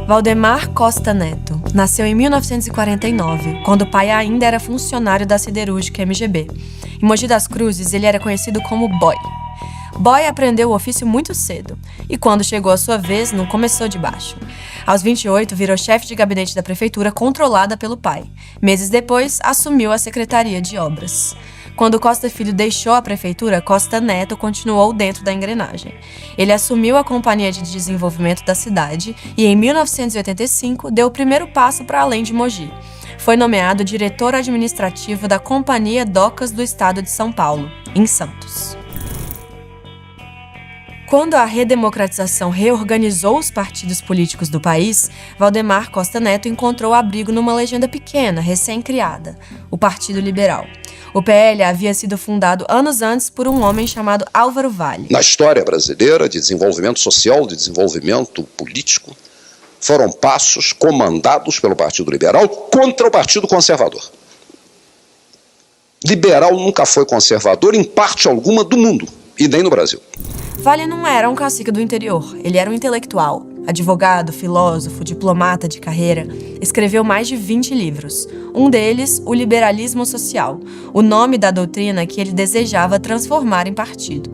Valdemar Costa Neto nasceu em 1949, quando o pai ainda era funcionário da siderúrgica MGB. Em Mogi das Cruzes, ele era conhecido como Boy. Boy aprendeu o ofício muito cedo, e quando chegou a sua vez, não começou de baixo. Aos 28, virou chefe de gabinete da prefeitura controlada pelo pai. Meses depois, assumiu a Secretaria de Obras. Quando Costa Filho deixou a prefeitura, Costa Neto continuou dentro da engrenagem. Ele assumiu a Companhia de Desenvolvimento da cidade e, em 1985, deu o primeiro passo para além de Mogi. Foi nomeado diretor administrativo da Companhia Docas do Estado de São Paulo, em Santos. Quando a redemocratização reorganizou os partidos políticos do país, Valdemar Costa Neto encontrou abrigo numa legenda pequena, recém-criada, o Partido Liberal. O PL havia sido fundado anos antes por um homem chamado Álvaro Valle. Na história brasileira de desenvolvimento social, de desenvolvimento político, foram passos comandados pelo Partido Liberal contra o Partido Conservador. Liberal nunca foi conservador em parte alguma do mundo, e nem no Brasil. Valle não era um cacique do interior, ele era um intelectual. Advogado, filósofo, diplomata de carreira, escreveu mais de 20 livros. Um deles, O Liberalismo Social, o nome da doutrina que ele desejava transformar em partido.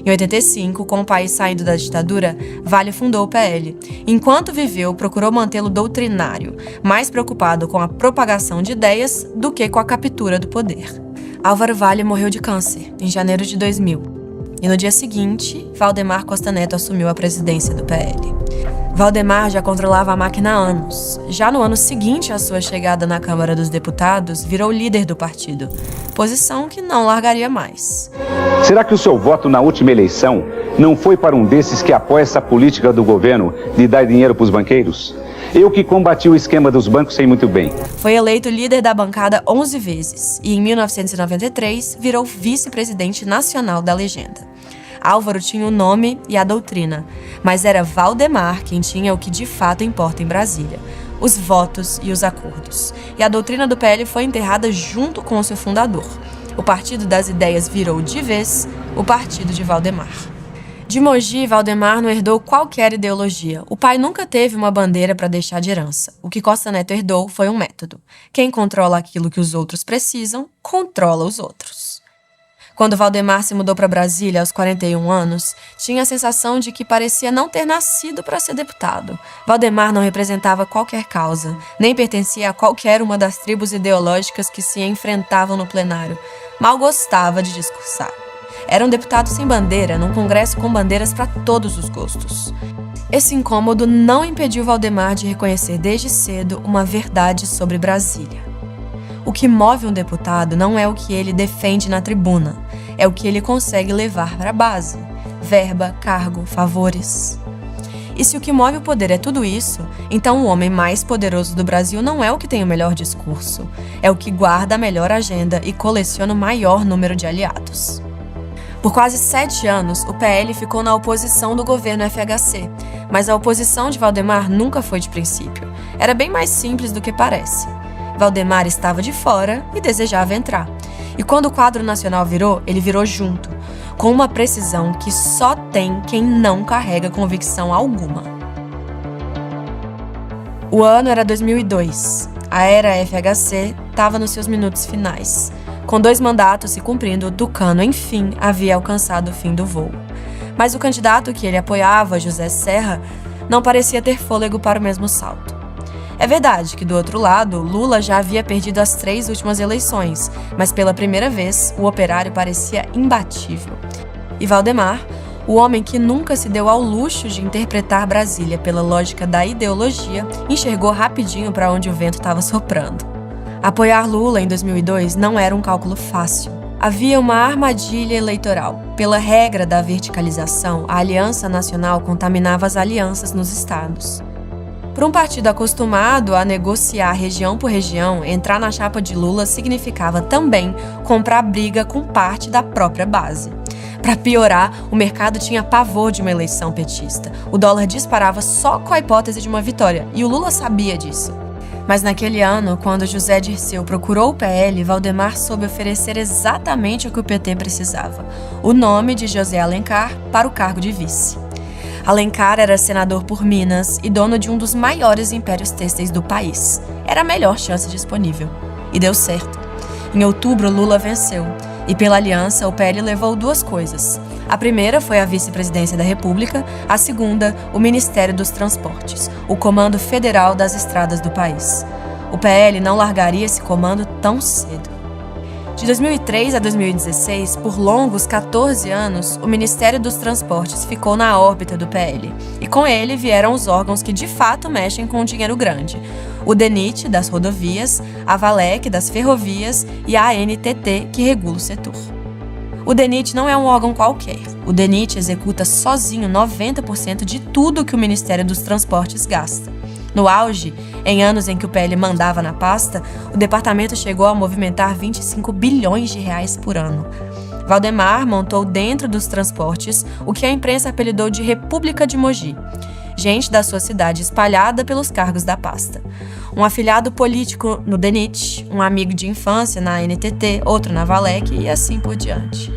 Em 85, com o país saindo da ditadura, Valle fundou o PL. Enquanto viveu, procurou mantê-lo doutrinário, mais preocupado com a propagação de ideias do que com a captura do poder. Álvaro Valle morreu de câncer, em janeiro de 2000. E no dia seguinte, Valdemar Costa Neto assumiu a presidência do PL. Valdemar já controlava a máquina há anos. Já no ano seguinte à sua chegada na Câmara dos Deputados, virou líder do partido, posição que não largaria mais. Será que o seu voto na última eleição não foi para um desses que apoia essa política do governo de dar dinheiro para os banqueiros? Eu que combati o esquema dos bancos sei muito bem. Foi eleito líder da bancada 11 vezes e, em 1993, virou vice-presidente nacional da legenda. Álvaro tinha o nome e a doutrina, mas era Valdemar quem tinha o que de fato importa em Brasília: os votos e os acordos. E a doutrina do PL foi enterrada junto com o seu fundador. O Partido das Ideias virou, de vez, o Partido de Valdemar. De Mogi, Valdemar não herdou qualquer ideologia. O pai nunca teve uma bandeira para deixar de herança. O que Costa Neto herdou foi um método. Quem controla aquilo que os outros precisam, controla os outros. Quando Valdemar se mudou para Brasília aos 41 anos, tinha a sensação de que parecia não ter nascido para ser deputado. Valdemar não representava qualquer causa, nem pertencia a qualquer uma das tribos ideológicas que se enfrentavam no plenário. Mal gostava de discursar. Era um deputado sem bandeira, num congresso com bandeiras para todos os gostos. Esse incômodo não impediu Valdemar de reconhecer desde cedo uma verdade sobre Brasília. O que move um deputado não é o que ele defende na tribuna, é o que ele consegue levar para a base: verba, cargo, favores. E se o que move o poder é tudo isso, então o homem mais poderoso do Brasil não é o que tem o melhor discurso, é o que guarda a melhor agenda e coleciona o maior número de aliados. Por quase 7 anos, o PL ficou na oposição do governo FHC, mas a oposição de Valdemar nunca foi de princípio. Era bem mais simples do que parece. Valdemar estava de fora e desejava entrar. E quando o quadro nacional virou, ele virou junto, com uma precisão que só tem quem não carrega convicção alguma. O ano era 2002. A era FHC estava nos seus minutos finais. Com 2 mandatos se cumprindo, o Tucano, enfim, havia alcançado o fim do voo. Mas o candidato que ele apoiava, José Serra, não parecia ter fôlego para o mesmo salto. É verdade que, do outro lado, Lula já havia perdido as 3 últimas eleições, mas pela primeira vez, o operário parecia imbatível. E Valdemar, o homem que nunca se deu ao luxo de interpretar Brasília pela lógica da ideologia, enxergou rapidinho para onde o vento estava soprando. Apoiar Lula em 2002 não era um cálculo fácil. Havia uma armadilha eleitoral. Pela regra da verticalização, a Aliança Nacional contaminava as alianças nos estados. Para um partido acostumado a negociar região por região, entrar na chapa de Lula significava também comprar briga com parte da própria base. Para piorar, o mercado tinha pavor de uma eleição petista. O dólar disparava só com a hipótese de uma vitória, e o Lula sabia disso. Mas naquele ano, quando José Dirceu procurou o PL, Valdemar soube oferecer exatamente o que o PT precisava: o nome de José Alencar para o cargo de vice. Alencar era senador por Minas e dono de um dos maiores impérios têxteis do país. Era a melhor chance disponível. E deu certo. Em outubro, Lula venceu. E pela aliança, o PL levou duas coisas. A primeira foi a vice-presidência da República, a segunda, o Ministério dos Transportes, o comando federal das estradas do país. O PL não largaria esse comando tão cedo. De 2003 a 2016, por longos 14 anos, o Ministério dos Transportes ficou na órbita do PL. E com ele vieram os órgãos que de fato mexem com o dinheiro grande. O DENIT, das rodovias, a VALEC, das ferrovias e a ANTT, que regula o setor. O DENIT não é um órgão qualquer. O DENIT executa sozinho 90% de tudo que o Ministério dos Transportes gasta. No auge, em anos em que o PL mandava na pasta, o departamento chegou a movimentar 25 bilhões de reais por ano. Valdemar montou dentro dos transportes o que a imprensa apelidou de República de Mogi. Gente da sua cidade espalhada pelos cargos da pasta. Um afiliado político no DENIT, um amigo de infância na ANTT, outro na VALEC e assim por diante.